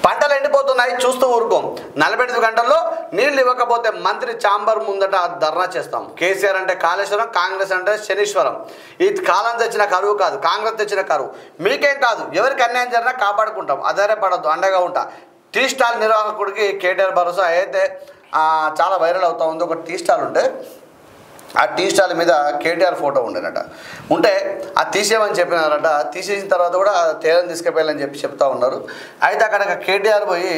పంటలు ఎండిపోతున్నాయి చూస్తూ ఊరుకోం. 48 గంటల్లో నీళ్లు ఇవ్వకపోతే మంత్రి ఛాంబర్ ముందట ధర్నా చేస్తాం. కేసీఆర్ అంటే కాళేశ్వరం, కాంగ్రెస్ అంటే శనీశ్వరం. ఇది కాలం తెచ్చిన కరువు కాదు, కాంగ్రెస్ తెచ్చిన కరువు. మీకేం కాదు, ఎవరికి అన్యాయం జరిగినా కాపాడుకుంటాం, ఆధారపడద్దు, అండగా ఉంటా. టీ స్టాల్ నిర్వాహకుడికి కేటీఆర్ భరోసా. అయితే చాలా వైరల్ అవుతా ఉంది. ఒక టీ స్టాల్ ఉంటే ఆ టీ స్టాల్ మీద కేటీఆర్ ఫోటో ఉండేనట. ఉంటే అది తీసేయమని చెప్పినారట. తీసేసిన తర్వాత కూడా తేలని తీసుకెళ్ళాలని చెప్తా ఉన్నారు. అయితే అక్కడ కేటీఆర్ పోయి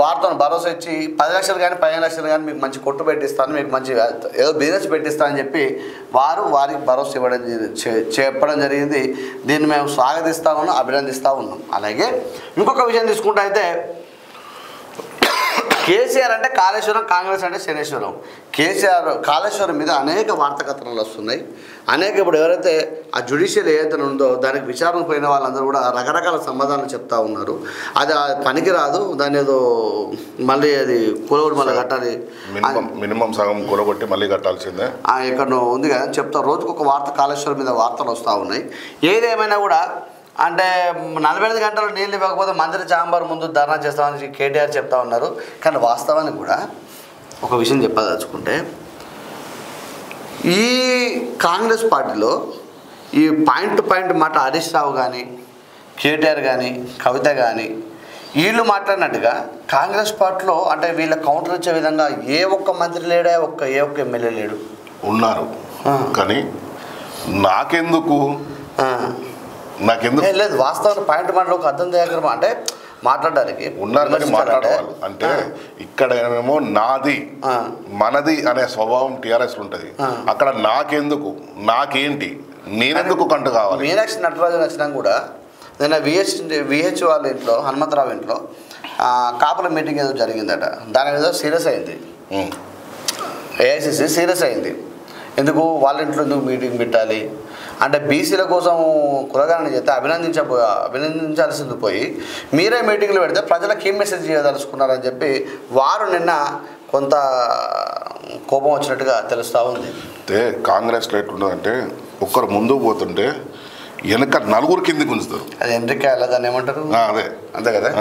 వారితో భరోసా ఇచ్చి 10 లక్షలు కానీ 15 లక్షలు కానీ మీకు మంచి కొట్టు పెట్టిస్తాను, మీకు మంచి ఏదో బిజినెస్ పెట్టిస్తానని చెప్పి వారికి భరోసా ఇవ్వడం చెప్పడం జరిగింది. దీన్ని మేము స్వాగతిస్తూ ఉన్నాం, అభినందిస్తూ ఉన్నాం. అలాగే ఇంకొక విషయం తీసుకుంటే అయితే కేసీఆర్ అంటే కాళేశ్వరం, కాంగ్రెస్ అంటే శనేశ్వరం. కేసీఆర్ కాళేశ్వరం మీద అనేక వార్తా కథనాలు వస్తున్నాయి. ఇప్పుడు ఎవరైతే ఆ జ్యుడిషియల్ ఏదైతే ఉందో దానికి విచారణ పోయిన వాళ్ళందరూ కూడా రకరకాల సమాధానాలు చెప్తా ఉన్నారు. అది పనికి రాదు, దాన్ని ఏదో మళ్ళీ అది కూలగొట్టి మళ్ళీ కట్టాలి, మినిమం సగం కూలగొట్టి మళ్ళీ కట్టాల్సిందే ఎక్కడో ఉంది కదా చెప్తా. రోజుకు ఒక వార్త కాళేశ్వరం మీద వార్తలు వస్తూ ఉన్నాయి. ఏదేమైనా కూడా అంటే 48 గంటలు నీళ్ళు ఇవ్వకపోతే మంత్రి ఛాంబర్ ముందు ధర్నా చేస్తామని కేటీఆర్ చెప్తా ఉన్నారు. కానీ వాస్తవానికి కూడా ఒక విషయం చెప్పదలుచుకుంటే ఈ కాంగ్రెస్ పార్టీలో ఈ పాయింట్ టు పాయింట్ మాట హరీష్ రావు కానీ కేటీఆర్ కానీ కవిత కానీ వీళ్ళు మాట్లాడినట్టుగా కాంగ్రెస్ పార్టీలో అంటే వీళ్ళ కౌంటర్ ఇచ్చే విధంగా ఏ ఒక్క మంత్రి లేడా, ఏ ఒక్క ఎమ్మెల్యే లేడు. ఉన్నారు కానీ నాకెందుకు లేదు. వాస్తవానికి పాయింట్ మాటలో ఒక అర్థం దగ్గర అంటే మాట్లాడడానికి ఉన్నారు కానీ మాట్లాడవాలి అంటే ఇక్కడ ఏమో నాది మనది అనే స్వభావం టీఆర్ఎస్ ఉంటుంది. అక్కడ నాకెందుకు, నాకేంటి, నేనెందుకు కంటు కావాలి. మీనాక్షి నటరాజు నచ్చినా కూడా నిన్న విహెచ్ వాళ్ళ ఇంట్లో హనుమంతరావు ఇంట్లో కాపుల మీటింగ్ ఏదో జరిగిందట. దాని మీద సీరియస్ అయింది, ఏఐసిసి సీరియస్ అయింది. ఎందుకు వాళ్ళ ఇంట్లో ఎందుకు మీటింగ్ పెట్టాలి అంటే బీసీల కోసం కులగాలని చెప్తే అభినందించాల్సింది పోయి మీరే మీటింగ్లు పెడితే ప్రజలకు ఏం మెసేజ్ చేయదలుచుకున్నారని చెప్పి వారు నిన్న కొంత కోపం వచ్చినట్టుగా తెలుస్తూ ఉంది. అయితే కాంగ్రెస్లో ఎట్లుంటుందంటే ఒక్కరు ముందుకు పోతుంటే వెనక నలుగురు కిందికి ఉంచుతారు. అది ఎండ్రికాయల దాన్ని ఏమంటారు, అదే అంతే కదా.